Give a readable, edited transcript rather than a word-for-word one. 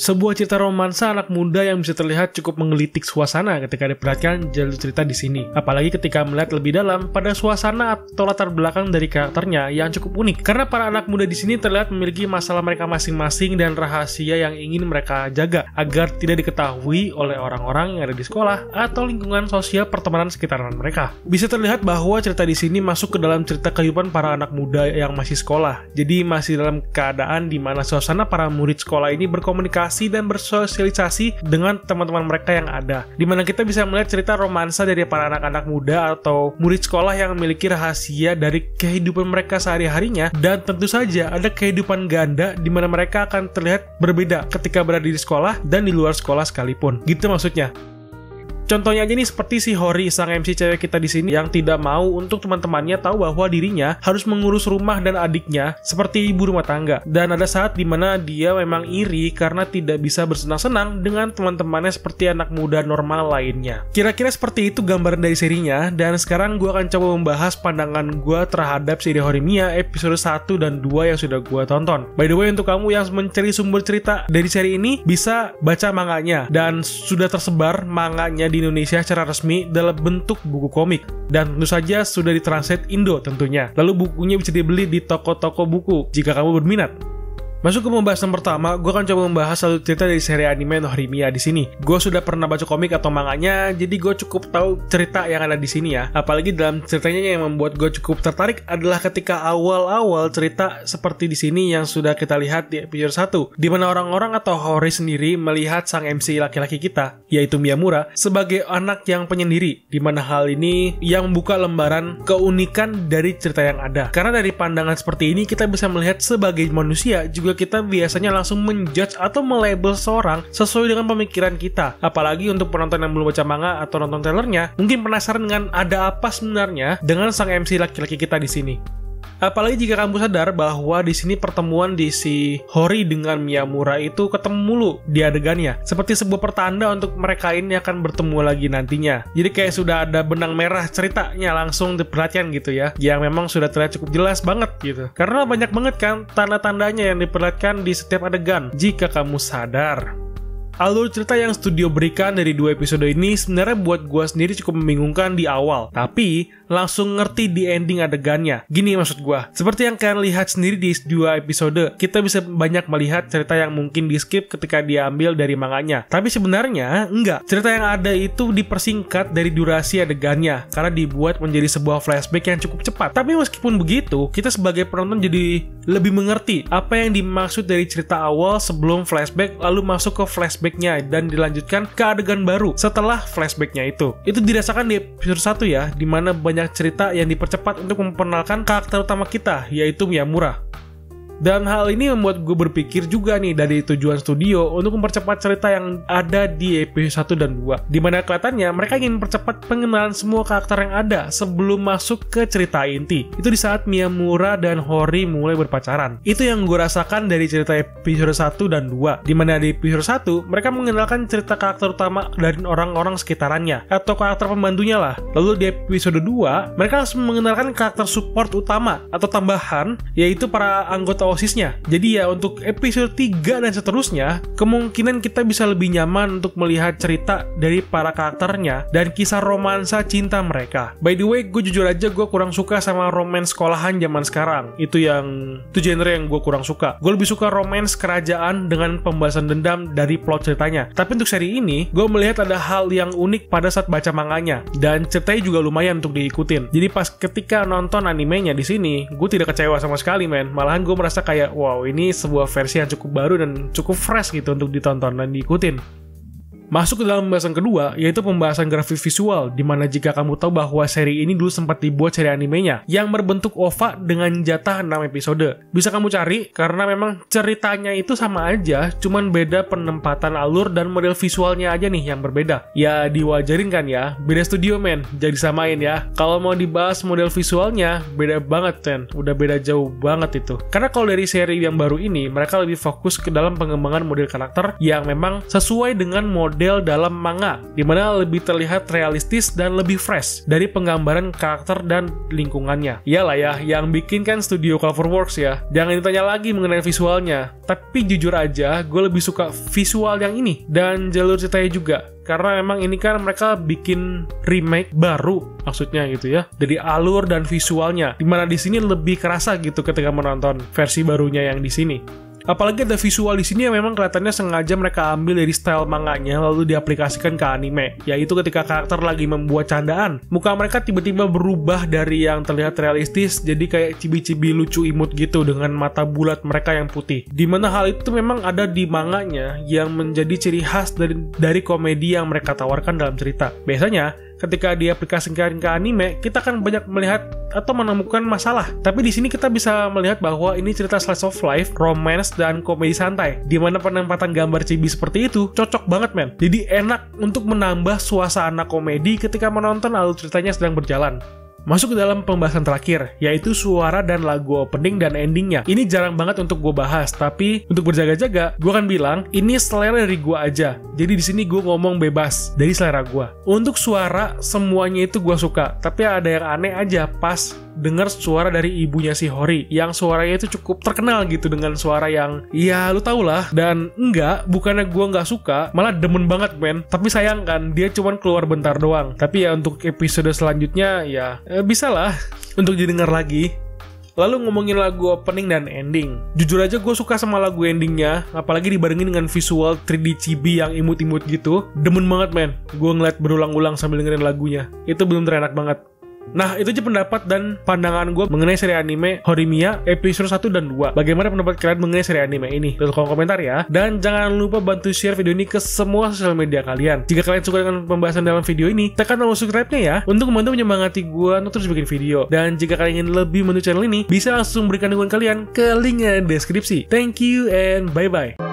Sebuah cerita romansa anak muda yang bisa terlihat cukup menggelitik suasana ketika diperhatikan jalur cerita di sini. Apalagi ketika melihat lebih dalam pada suasana atau latar belakang dari karakternya yang cukup unik. Karena para anak muda di sini terlihat memiliki masalah mereka masing-masing dan rahasia yang ingin mereka jaga agar tidak diketahui oleh orang-orang yang ada di sekolah atau lingkungan sosial pertemanan sekitaran mereka. Bisa terlihat bahwa cerita di sini masuk ke dalam cerita kehidupan para anak muda yang masih sekolah. Jadi masih dalam keadaan di mana suasana para murid sekolah ini berkomunikasi dan bersosialisasi dengan teman-teman mereka yang ada. Di mana kita bisa melihat cerita romansa dari para anak-anak muda atau murid sekolah yang memiliki rahasia dari kehidupan mereka sehari-harinya, dan tentu saja ada kehidupan ganda di mana mereka akan terlihat berbeda ketika berada di sekolah dan di luar sekolah sekalipun. Gitu maksudnya. Contohnya aja nih seperti si Hori, sang MC cewek kita di sini yang tidak mau untuk teman-temannya tahu bahwa dirinya harus mengurus rumah dan adiknya seperti ibu rumah tangga. Dan ada saat dimana dia memang iri karena tidak bisa bersenang-senang dengan teman-temannya seperti anak muda normal lainnya. Kira-kira seperti itu gambaran dari serinya, dan sekarang gue akan coba membahas pandangan gue terhadap seri Horimiya episode 1 dan 2 yang sudah gue tonton. By the way, untuk kamu yang mencari sumber cerita dari seri ini, bisa baca manganya, dan sudah tersebar manganya di Indonesia secara resmi dalam bentuk buku komik, dan tentu saja sudah ditranslate Indo tentunya. Lalu bukunya bisa dibeli di toko-toko buku jika kamu berminat. Masuk ke pembahasan pertama, gue akan coba membahas satu cerita dari seri anime Horimiya di sini. Gue sudah pernah baca komik atau manganya, jadi gue cukup tahu cerita yang ada di sini ya. Apalagi dalam ceritanya yang membuat gue cukup tertarik adalah ketika awal-awal cerita seperti di sini yang sudah kita lihat di episode 1, di mana orang-orang atau Hori sendiri melihat sang MC laki-laki kita, yaitu Miyamura, sebagai anak yang penyendiri, di mana hal ini yang membuka lembaran keunikan dari cerita yang ada. Karena dari pandangan seperti ini kita bisa melihat sebagai manusia juga kita biasanya langsung menjudge atau melabel seorang sesuai dengan pemikiran kita. Apalagi untuk penonton yang belum baca manga atau nonton trailernya, mungkin penasaran dengan ada apa sebenarnya dengan sang MC laki-laki kita di sini. Apalagi jika kamu sadar bahwa di sini pertemuan di si Hori dengan Miyamura itu ketemu mulu di adegannya, seperti sebuah pertanda untuk mereka ini akan bertemu lagi nantinya. Jadi kayak sudah ada benang merah ceritanya langsung diperhatikan gitu ya, yang memang sudah terlihat cukup jelas banget gitu. Karena banyak banget kan tanda-tandanya yang diperlihatkan di setiap adegan jika kamu sadar. Alur cerita yang studio berikan dari 2 episode ini sebenarnya buat gue sendiri cukup membingungkan di awal, tapi langsung ngerti di ending adegannya. Gini maksud gue, seperti yang kalian lihat sendiri di 2 episode, kita bisa banyak melihat cerita yang mungkin di skip ketika diambil dari manganya. Tapi sebenarnya enggak, cerita yang ada itu dipersingkat dari durasi adegannya karena dibuat menjadi sebuah flashback yang cukup cepat. Tapi meskipun begitu, kita sebagai penonton jadi lebih mengerti apa yang dimaksud dari cerita awal sebelum flashback lalu masuk ke flashback dan dilanjutkan ke adegan baru setelah flashbacknya itu. Itu dirasakan di episode 1 ya, dimana banyak cerita yang dipercepat untuk memperkenalkan karakter utama kita, yaitu Miyamura. Dan hal ini membuat gue berpikir juga nih dari tujuan studio untuk mempercepat cerita yang ada di episode 1 dan 2, dimana kelihatannya mereka ingin mempercepat pengenalan semua karakter yang ada sebelum masuk ke cerita inti. Itu di saat Miyamura dan Hori mulai berpacaran. Itu yang gue rasakan dari cerita episode 1 dan 2, dimana di episode 1 mereka mengenalkan cerita karakter utama dari orang-orang sekitarannya atau karakter pembantunya lah. Lalu di episode 2 mereka langsung mengenalkan karakter support utama atau tambahan, yaitu para anggota OSIS-nya. Jadi ya untuk episode 3 dan seterusnya, kemungkinan kita bisa lebih nyaman untuk melihat cerita dari para karakternya dan kisah romansa cinta mereka. By the way, gue jujur aja gue kurang suka sama romance sekolahan zaman sekarang. Itu genre yang gue kurang suka. Gue lebih suka romance kerajaan dengan pembahasan dendam dari plot ceritanya. Tapi untuk seri ini, gue melihat ada hal yang unik pada saat baca manganya, dan ceritanya juga lumayan untuk diikutin. Jadi pas ketika nonton animenya di sini, gue tidak kecewa sama sekali men. Malahan gue merasa kayak wow, ini sebuah versi yang cukup baru dan cukup fresh gitu untuk ditonton dan diikutin. Masuk ke dalam pembahasan kedua, yaitu pembahasan grafik visual, dimana jika kamu tahu bahwa seri ini dulu sempat dibuat seri animenya yang berbentuk OVA dengan jatah 6 episode. Bisa kamu cari, karena memang ceritanya itu sama aja, cuman beda penempatan alur dan model visualnya aja nih yang berbeda. Ya diwajarin kan ya, beda studio men, jadi samain ya. Kalau mau dibahas model visualnya, beda banget kan, udah beda jauh banget itu. Karena kalau dari seri yang baru ini, mereka lebih fokus ke dalam pengembangan model karakter yang memang sesuai dengan model model dalam manga, dimana lebih terlihat realistis dan lebih fresh dari penggambaran karakter dan lingkungannya. Iyalah ya, yang bikin kan studio Cloverworks ya. Jangan ditanya lagi mengenai visualnya, tapi jujur aja gue lebih suka visual yang ini dan jalur ceritanya juga. Karena memang ini kan mereka bikin remake baru, maksudnya gitu ya, dari alur dan visualnya. Dimana di sini lebih kerasa gitu ketika menonton versi barunya yang di sini. Apalagi ada visual di sini yang memang kelihatannya sengaja mereka ambil dari style manganya lalu diaplikasikan ke anime, yaitu ketika karakter lagi membuat candaan, muka mereka tiba-tiba berubah dari yang terlihat realistis jadi kayak cibi-cibi lucu imut gitu dengan mata bulat mereka yang putih. Dimana hal itu memang ada di manganya yang menjadi ciri khas dari komedi yang mereka tawarkan dalam cerita. Biasanya ketika diaplikasikan ke anime, kita kan banyak melihat atau menemukan masalah. Tapi di sini kita bisa melihat bahwa ini cerita slice of life, romance, dan komedi santai. Dimana penempatan gambar chibi seperti itu cocok banget men. Jadi enak untuk menambah suasana komedi ketika menonton alur ceritanya sedang berjalan. Masuk ke dalam pembahasan terakhir, yaitu suara dan lagu opening dan endingnya. Ini jarang banget untuk gue bahas, tapi untuk berjaga-jaga, gue akan bilang ini selera dari gue aja. Jadi di sini gue ngomong bebas dari selera gue. Untuk suara, semuanya itu gue suka, tapi ada yang aneh aja pas dengar suara dari ibunya si Hori, yang suaranya itu cukup terkenal gitu dengan suara yang, ya lu tau lah. Dan bukannya gue nggak suka, malah demen banget men. Tapi sayang kan, dia cuman keluar bentar doang. Tapi ya untuk episode selanjutnya ya bisa lah untuk didengar lagi. Lalu ngomongin lagu opening dan ending. Jujur aja gue suka sama lagu endingnya, apalagi dibarengin dengan visual 3D chibi yang imut-imut gitu. Demen banget men, gue ngeliat berulang-ulang sambil dengerin lagunya. Itu bener-bener enak banget. Nah, itu aja pendapat dan pandangan gue mengenai seri anime Horimiya episode 1 dan 2. Bagaimana pendapat kalian mengenai seri anime ini? Tulis kolom komentar ya. Dan jangan lupa bantu share video ini ke semua sosial media kalian. Jika kalian suka dengan pembahasan dalam video ini, tekan tombol subscribe-nya ya untuk membantu menyemangati gue untuk terus bikin video. Dan jika kalian ingin lebih membantu channel ini, bisa langsung berikan dukungan kalian ke link di deskripsi. Thank you and bye-bye.